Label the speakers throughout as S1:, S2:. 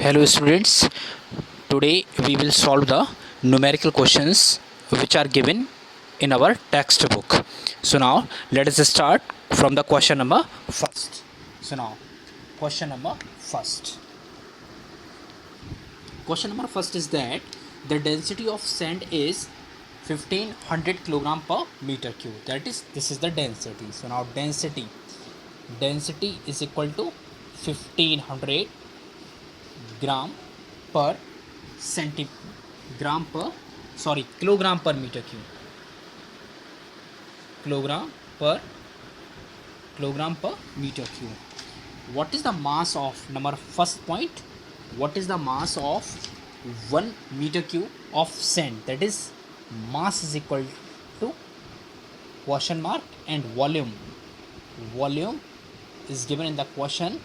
S1: Hello students, today we will solve the numerical questions which are given in our textbook. So now let us start from the question number first. So now question number first. Question number first is that the density of sand is 1500 kilogram per meter cube. That is, this is the density. So now density is equal to 1500 gram per kilogram per meter cube. Kilogram per meter cube. What is the mass of number first point? What is the mass of 1 meter cube of sand? That is, mass is equal to question mark and volume. Volume is given in the question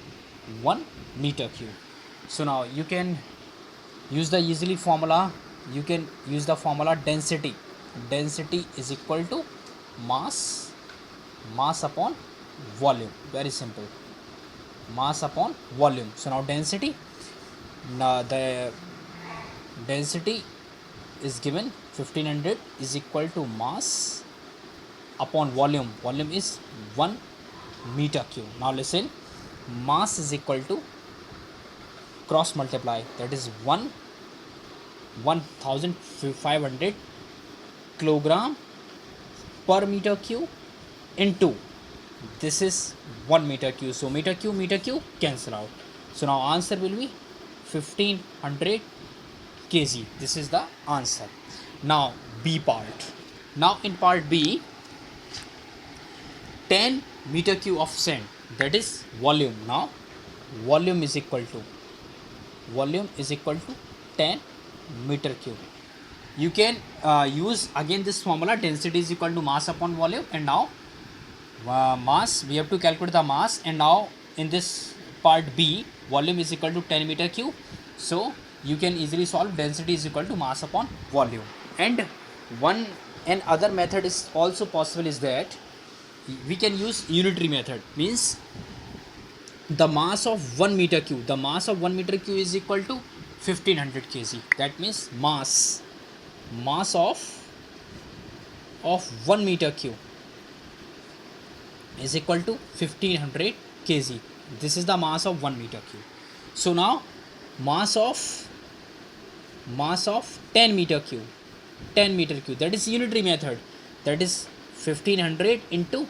S1: 1 meter cube. So now you can use the easily formula. You can use the formula density. Density is equal to mass upon volume. Very simple. Mass upon volume. So now density. Now the density is given 1500 is equal to mass upon volume. Volume is 1 meter cube. Now listen. Mass is equal to cross multiply, that is 1500 kilogram per meter cube into this is 1 meter cube. So meter cube cancel out. So now answer will be 1500 kg. This is the answer. Now B part. Now in part B, 10 meter cube of sand, that is volume. Now volume is equal to 10 meter cube. You can use again this formula, density is equal to mass upon volume, and now mass, we have to calculate the mass, and now in this part B, volume is equal to 10 meter cube. So you can easily solve density is equal to mass upon volume. And other method is also possible, is that we can use unitary method. Means the mass of 1 meter cube, is equal to 1500 kg. That means mass of 1 meter cube is equal to 1500 kg. This is the mass of 1 meter cube. So now mass of 10 meter cube, that is unitary method. That is 1500 into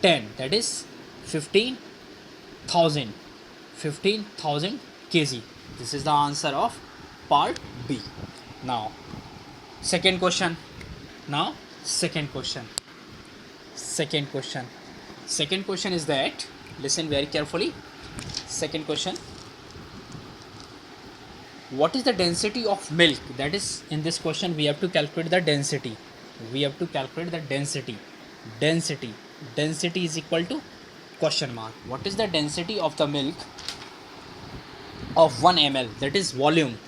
S1: 10, that is 15,000 kg. This is the answer of part B. Now second question. Second question is that, listen very carefully. Second question, what is the density of milk? That is, in this question we have to calculate the density. Density is equal to question mark. What is the density of the milk of 1 ml? That is volume.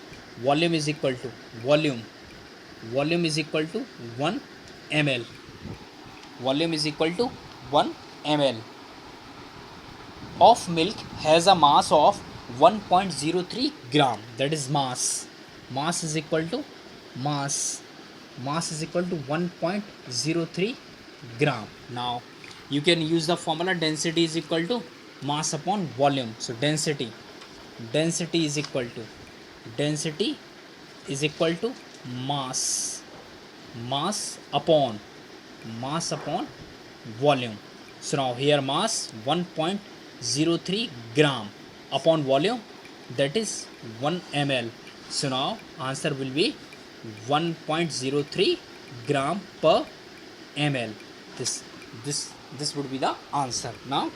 S1: Volume is equal to 1 ml. Volume is equal to 1 ml of milk has a mass of 1.03 gram. That is mass. Mass is equal to 1.03 gram. Now you can use the formula density is equal to mass upon volume. So density is equal to mass upon volume. So now here mass 1.03 gram upon volume, that is 1 ml. So now answer will be 1.03 gram per ml. This would be the answer. Now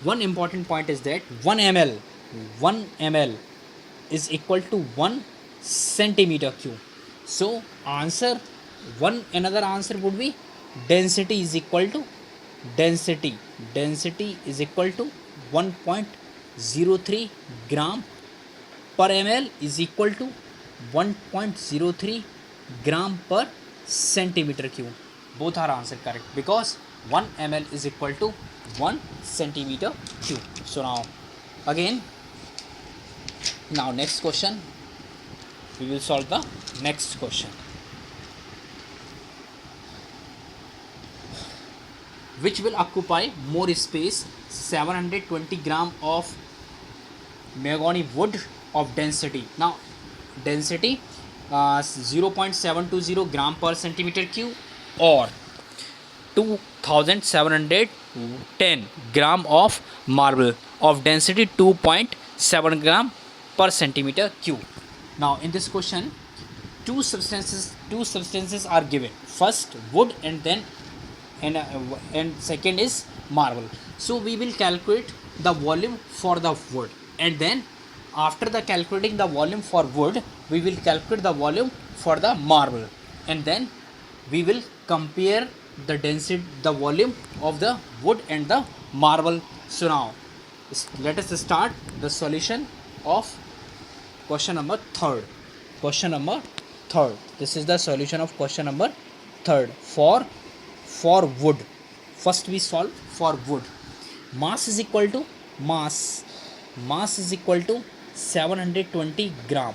S1: one important point is that 1 ml is equal to 1 centimeter cube. So answer another answer would be density is equal to 1.03 gram per ml is equal to 1.03 gram per centimeter cube. Both are answer correct, because 1 ml is equal to 1 centimeter cube. So now again Now next question, we will solve the next question. Which will occupy more space, 720 gram of mahogany wood of density. Now density 0.720 gram per centimeter cube, or 2710 gram of marble of density 2.7 gram per centimeter cube. Now in this question, two substances are given. First wood, and then and second is marble. So we will calculate the volume for the wood, and then after the calculating the volume for wood, we will calculate the volume for the marble, and then we will compare the density, the volume of the wood and the marble. So now let us start the solution of question number third. Question number third. This is the solution of question number third for wood. First we solve for wood. Mass is equal to mass is equal to 720 gram.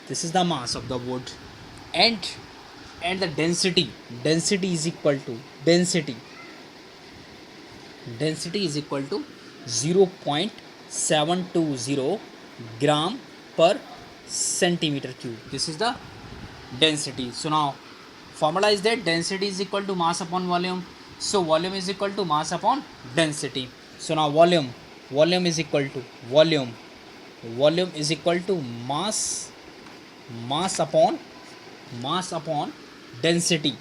S1: This is the mass of the wood, and the density is equal to density is equal to 0.720 gram per centimeter cube. This is the density. So now formula is that density is equal to mass upon volume. So volume is equal to mass upon density. So now volume is equal to volume is equal to mass upon density.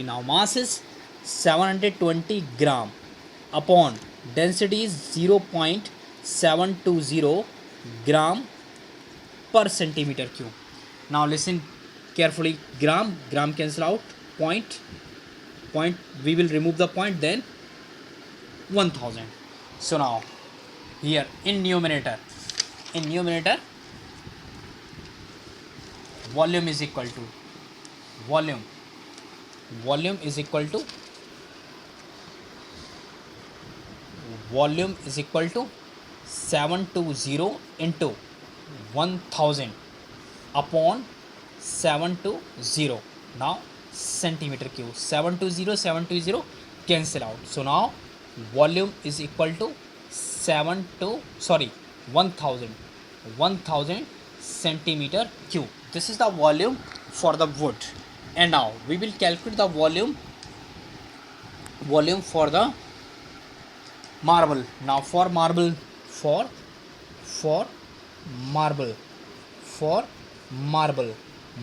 S1: Now mass is 720 gram upon density is 0.720 gram per centimeter cube. Now listen carefully. Gram cancel out, point we will remove the point, then 1000. So now here in numerator volume is equal to volume is equal to 720 into 1000 upon 720. Now centimeter cube, 720 cancel out. So now volume is equal to 1000 centimeter cube. This is the volume for the wood. And now we will calculate the volume for the marble. Now for marble,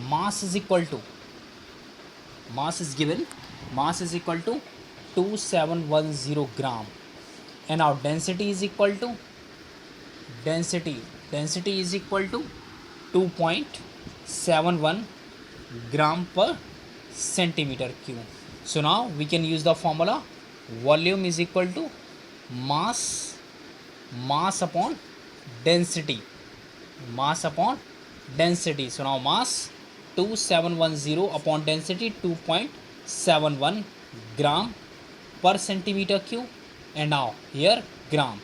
S1: mass is equal to, mass is given, mass is equal to 2710 gram, and now density is equal to 2.71 gram per centimeter cube. So now we can use the formula volume is equal to mass upon density. So now mass 2710 upon density 2.71 gram per centimeter cube, and now here gram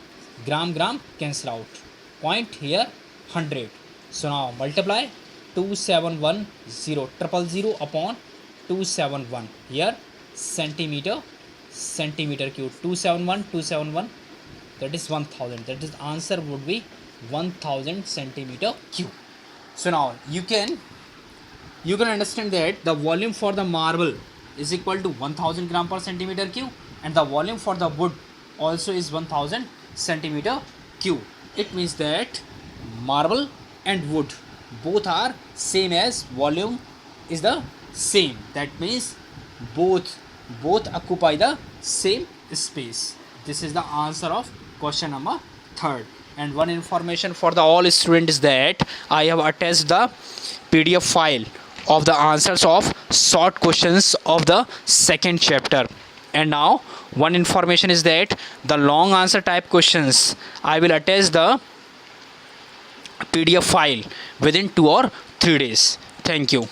S1: cancel out, point here 100. So now multiply 2710 upon 271, here centimeter cube, 271, that is 1000. That is answer would be 1000 centimeter cube. So now you can understand that the volume for the marble is equal to 1000 gram per centimeter cube, and the volume for the wood also is 1000 centimeter cube. It means that marble and wood both are same as volume is the same. That means both occupy the same space. This is the answer of question number third. And one information for the all students is that I have attached the PDF file of the answers of short questions of the second chapter. And now one information is that the long answer type questions I will attach the PDF file within 2 or 3 days. Thank you.